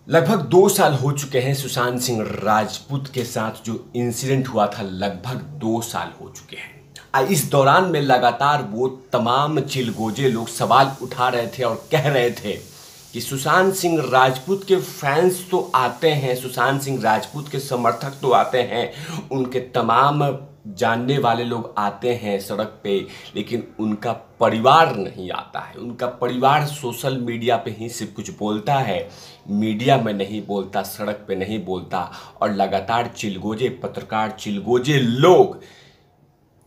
लगभग 2 साल हो चुके हैं सुशांत सिंह राजपूत के साथ जो इंसिडेंट हुआ था। लगभग 2 साल हो चुके हैं। इस दौरान में लगातार वो तमाम चिलगोजे लोग सवाल उठा रहे थे और कह रहे थे कि सुशांत सिंह राजपूत के फैंस तो आते हैं, सुशांत सिंह राजपूत के समर्थक तो आते हैं, उनके तमाम जानने वाले लोग आते हैं सड़क पे, लेकिन उनका परिवार नहीं आता है। उनका परिवार सोशल मीडिया पे ही सिर्फ कुछ बोलता है, मीडिया में नहीं बोलता, सड़क पे नहीं बोलता। और लगातार चिलगोजे पत्रकार, चिलगोजे लोग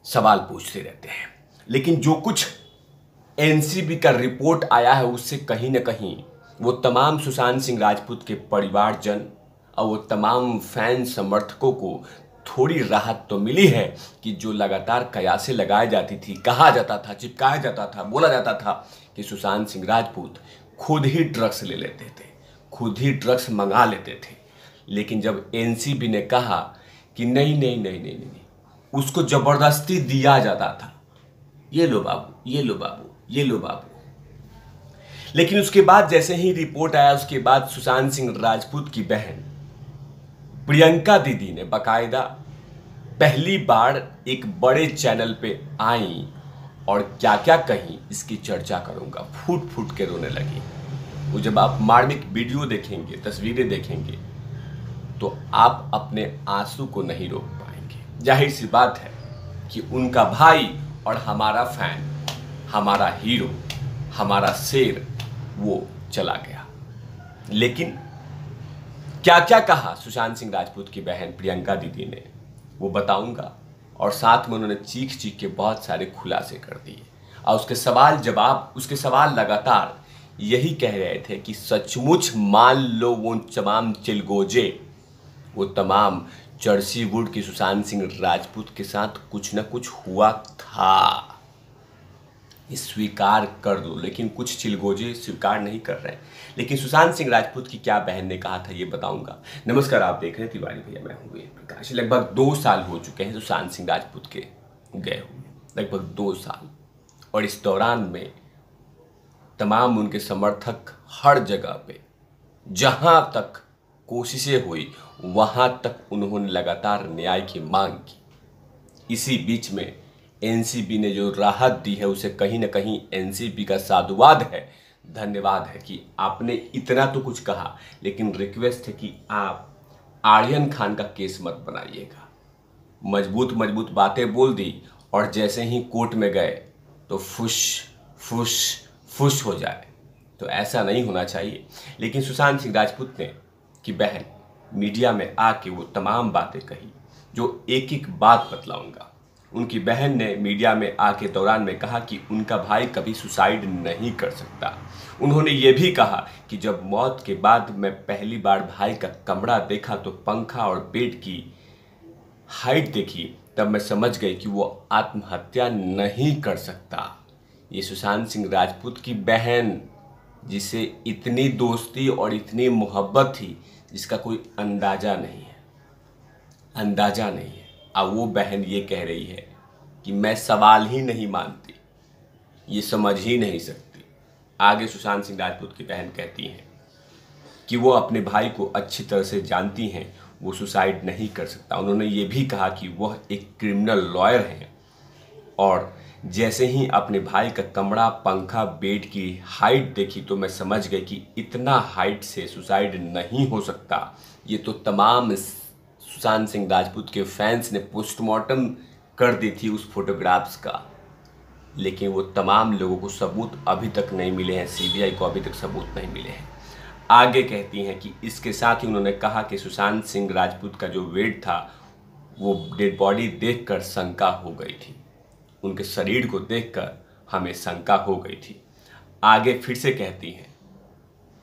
सवाल पूछते रहते हैं। लेकिन जो कुछ एनसीबी का रिपोर्ट आया है उससे कहीं ना कहीं वो तमाम सुशांत सिंह राजपूत के परिवारजन और वो तमाम फैन समर्थकों को थोड़ी राहत तो मिली है कि जो लगातार कयासें लगाई जाती थी, कहा जाता था, चिपकाया जाता था, बोला जाता था कि सुशांत सिंह राजपूत खुद ही ड्रग्स ले लेते थे, खुद ही ड्रग्स मंगा लेते थे। लेकिन जब एनसीबी ने कहा कि नहीं नहीं नहीं नहीं नहीं, उसको जबरदस्ती दिया जाता था, ये लो बाबू, ये लो बाबू, ये लो बाबू। लेकिन उसके बाद जैसे ही रिपोर्ट आया, उसके बाद सुशांत सिंह राजपूत की बहन प्रियंका दीदी ने बाकायदा पहली बार एक बड़े चैनल पे आई और क्या क्या कही इसकी चर्चा करूंगा। फूट फूट के रोने लगी। वो जब आप मार्मिक वीडियो देखेंगे, तस्वीरें देखेंगे, तो आप अपने आंसू को नहीं रोक पाएंगे। जाहिर सी बात है कि उनका भाई और हमारा फैन, हमारा हीरो, हमारा शेर वो चला गया। लेकिन क्या क्या कहा सुशांत सिंह राजपूत की बहन प्रियंका दीदी ने वो बताऊंगा। और साथ में उन्होंने चीख चीख के बहुत सारे खुलासे कर दिए और उसके सवाल जवाब, उसके सवाल लगातार यही कह रहे थे कि सचमुच मान लो वो तमाम चिलगोजे, वो तमाम जर्सी वुड की सुशांत सिंह राजपूत के साथ कुछ न कुछ हुआ था, स्वीकार कर दो। लेकिन कुछ चिलगोजे स्वीकार नहीं कर रहे हैं। लेकिन सुशांत सिंह राजपूत की क्या बहन ने कहा था ये बताऊंगा। नमस्कार, आप देख रहे हैं तिवारी भैया, मैं हूँ प्रकाश। लगभग 2 साल हो चुके हैं सुशांत सिंह राजपूत के गए हुए, लगभग 2 साल। और इस दौरान में तमाम उनके समर्थक हर जगह पे जहां तक कोशिशें हुई वहां तक उन्होंने लगातार न्याय की मांग की। इसी बीच में एनसीबी ने जो राहत दी है उसे कहीं ना कहीं एनसीबी का साधुवाद है, धन्यवाद है कि आपने इतना तो कुछ कहा। लेकिन रिक्वेस्ट है कि आप आर्यन खान का केस मत बनाइएगा। मजबूत मजबूत बातें बोल दी और जैसे ही कोर्ट में गए तो फुश फुश फुश हो जाए, तो ऐसा नहीं होना चाहिए। लेकिन सुशांत सिंह राजपूत ने की बहन मीडिया में आके वो तमाम बातें कही जो एक एक बात बतलाऊंगा। उनकी बहन ने मीडिया में आके दौरान में कहा कि उनका भाई कभी सुसाइड नहीं कर सकता। उन्होंने ये भी कहा कि जब मौत के बाद मैं पहली बार भाई का कमरा देखा तो पंखा और बेड की हाइट देखी, तब मैं समझ गई कि वो आत्महत्या नहीं कर सकता। ये सुशांत सिंह राजपूत की बहन, जिसे इतनी दोस्ती और इतनी मोहब्बत थी जिसका कोई अंदाजा नहीं है, अंदाजा नहीं है। अब वो बहन ये कह रही है कि मैं सवाल ही नहीं मानती, ये समझ ही नहीं सकती। आगे सुशांत सिंह राजपूत की बहन कहती हैं कि वो अपने भाई को अच्छी तरह से जानती हैं, वो सुसाइड नहीं कर सकता। उन्होंने ये भी कहा कि वह एक क्रिमिनल लॉयर हैं और जैसे ही अपने भाई का कमरा, पंखा, बेड की हाइट देखी तो मैं समझ गई कि इतना हाइट से सुसाइड नहीं हो सकता। ये तो तमाम सुशांत सिंह राजपूत के फैंस ने पोस्टमार्टम कर दी थी उस फोटोग्राफ्स का, लेकिन वो तमाम लोगों को सबूत अभी तक नहीं मिले हैं, सीबीआई को अभी तक सबूत नहीं मिले हैं। आगे कहती हैं कि इसके साथ ही उन्होंने कहा कि सुशांत सिंह राजपूत का जो वेट था वो डेड बॉडी देखकर शंका हो गई थी, उनके शरीर को देखकर हमें शंका हो गई थी। आगे फिर से कहती हैं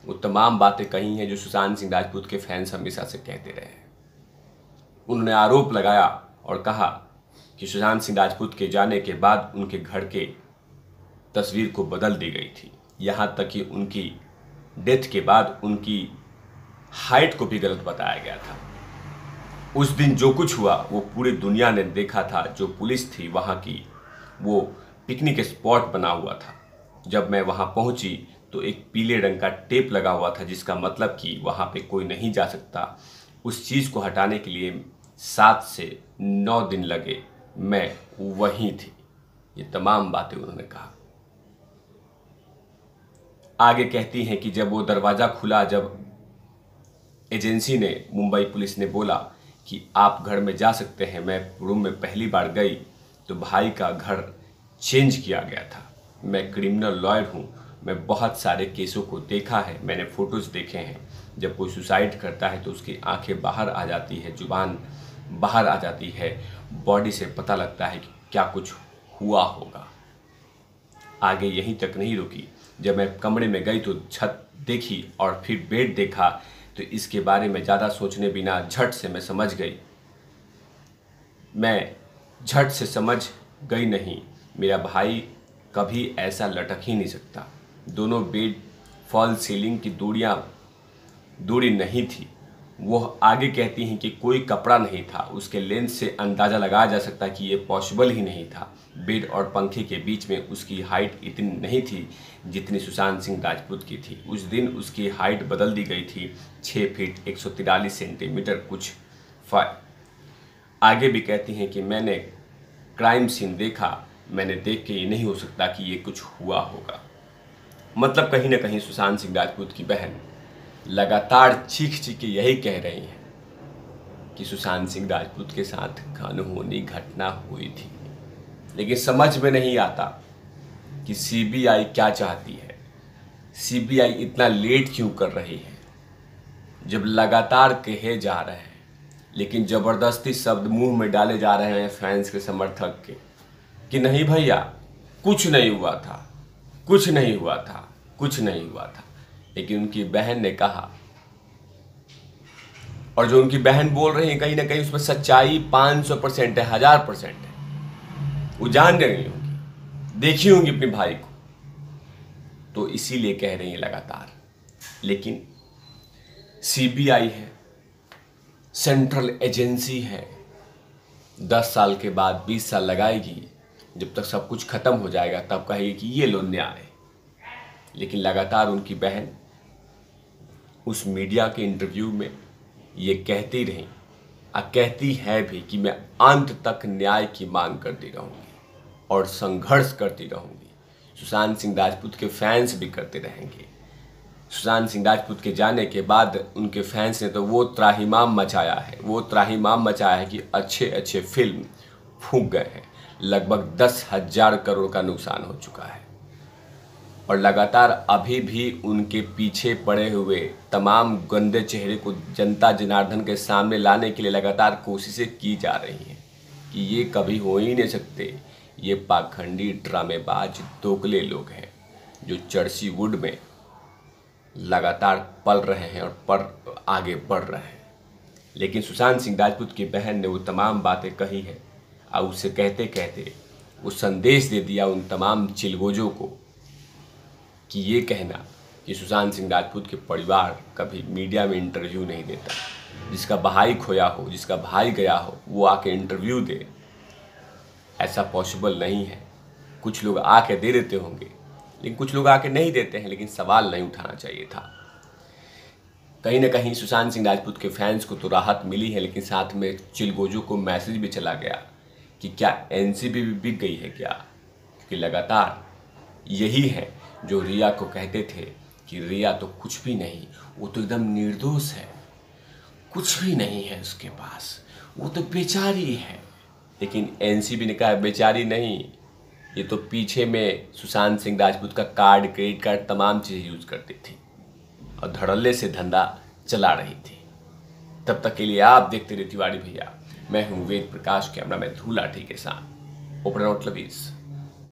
वो तमाम बातें कही हैं जो सुशांत सिंह राजपूत के फैंस हमेशा से कहते रहे हैं। उन्होंने आरोप लगाया और कहा कि सुशांत सिंह राजपूत के जाने के बाद उनके घर के तस्वीर को बदल दी गई थी, यहाँ तक कि उनकी डेथ के बाद उनकी हाइट को भी गलत बताया गया था। उस दिन जो कुछ हुआ वो पूरी दुनिया ने देखा था। जो पुलिस थी वहाँ की, वो पिकनिक स्पॉट बना हुआ था। जब मैं वहाँ पहुँची तो एक पीले रंग का टेप लगा हुआ था, जिसका मतलब कि वहाँ पे कोई नहीं जा सकता। उस चीज़ को हटाने के लिए 7 से 9 दिन लगे, मैं वहीं थी। ये तमाम बातें उन्होंने कहा। आगे कहती हैं कि जब वो दरवाज़ा खुला, जब एजेंसी ने, मुंबई पुलिस ने बोला कि आप घर में जा सकते हैं, मैं रूम में पहली बार गई तो भाई का घर चेंज किया गया था। मैं क्रिमिनल लॉयर हूँ, मैं बहुत सारे केसों को देखा है, मैंने फ़ोटोज़ देखे हैं। जब कोई सुसाइड करता है तो उसकी आंखें बाहर आ जाती है, जुबान बाहर आ जाती है, बॉडी से पता लगता है कि क्या कुछ हुआ होगा। आगे यहीं तक नहीं रुकी, जब मैं कमरे में गई तो छत देखी और फिर बेड देखा, तो इसके बारे में ज़्यादा सोचने बिना झट से मैं समझ गई। मैं झट से समझ गई नहीं, मेरा भाई कभी ऐसा लटक ही नहीं सकता। दोनों बेड फॉल सीलिंग की दूरी नहीं थी। वो आगे कहती हैं कि कोई कपड़ा नहीं था, उसके लेंथ से अंदाज़ा लगाया जा सकता कि ये पॉसिबल ही नहीं था। बेड और पंखे के बीच में उसकी हाइट इतनी नहीं थी जितनी सुशांत सिंह राजपूत की थी। उस दिन उसकी हाइट बदल दी गई थी, 6 फीट 143 सेंटीमीटर कुछ। आगे भी कहती हैं कि मैंने क्राइम सीन देखा, मैंने देख के ये नहीं हो सकता कि ये कुछ हुआ होगा। मतलब कहीं ना कहीं सुशांत सिंह राजपूत की बहन लगातार चीख चीख के यही कह रही हैं कि सुशांत सिंह राजपूत के साथ अनहोनी घटना हुई थी। लेकिन समझ में नहीं आता कि सीबीआई क्या चाहती है, सीबीआई इतना लेट क्यों कर रही है, जब लगातार कहे जा रहे हैं लेकिन ज़बरदस्ती शब्द मुंह में डाले जा रहे हैं फैंस के, समर्थक के, कि नहीं भैया कुछ नहीं हुआ था, कुछ नहीं हुआ था, कुछ नहीं हुआ था। लेकिन उनकी बहन ने कहा, और जो उनकी बहन बोल रही है कहीं ना कहीं उसमें सच्चाई 500% है, 1000% है। वो जान रही होंगी, देखी होंगी अपने भाई को, तो इसीलिए कह रही है लगातार। लेकिन सीबीआई है, सेंट्रल एजेंसी है, 10 साल के बाद 20 साल लगाएगी, जब तक सब कुछ खत्म हो जाएगा तब कहेगी कि ये लो न्याय। लेकिन लगातार उनकी बहन उस मीडिया के इंटरव्यू में ये कहती रही, कहती है भी कि मैं अंत तक न्याय की मांग करती रहूंगी और संघर्ष करती रहूंगी। सुशांत सिंह राजपूत के फैंस भी करते रहेंगे। सुशांत सिंह राजपूत के जाने के बाद उनके फैंस ने तो वो त्राहिमाम मचाया है, वो त्राहिमाम मचाया है कि अच्छे अच्छे फिल्म फूंक गए हैं। लगभग 10,000 करोड़ का नुकसान हो चुका है और लगातार अभी भी उनके पीछे पड़े हुए तमाम गंदे चेहरे को जनता जनार्दन के सामने लाने के लिए लगातार कोशिशें की जा रही हैं कि ये कभी हो ही नहीं सकते। ये पाखंडी ड्रामेबाज दोगले लोग हैं जो चर्ची वुड में लगातार पल रहे हैं और आगे बढ़ रहे हैं। लेकिन सुशांत सिंह राजपूत की बहन ने वो तमाम बातें कही है और उसे कहते कहते वो संदेश दे दिया उन तमाम चिलगोजों को कि ये कहना कि सुशांत सिंह राजपूत के परिवार कभी मीडिया में इंटरव्यू नहीं देता। जिसका भाई खोया हो, जिसका भाई गया हो, वो आके इंटरव्यू दे, ऐसा पॉसिबल नहीं है। कुछ लोग आके दे देते होंगे, लेकिन कुछ लोग आके नहीं देते हैं। लेकिन सवाल नहीं उठाना चाहिए था। कहीं ना कहीं सुशांत सिंह राजपूत के फैंस को तो राहत मिली है, लेकिन साथ में चिलगोजों को मैसेज भी चला गया कि क्या एनसीबी भी बिक गई है क्या। क्योंकि लगातार यही है जो रिया को कहते थे कि रिया तो कुछ भी नहीं, वो तो एकदम निर्दोष है, कुछ भी नहीं है उसके पास, वो तो बेचारी है। लेकिन एनसीबी ने कहा बेचारी नहीं, ये तो पीछे में सुशांत सिंह राजपूत का कार्ड, क्रेडिट कार्ड, तमाम चीज़ें यूज करती थी और धड़ल्ले से धंधा चला रही थी। तब तक के लिए आप देखते रहे तिवारी भैया। मैं हूँ वेद प्रकाश, कैमरा मैन धूलाठी के साथ। Open out lovies.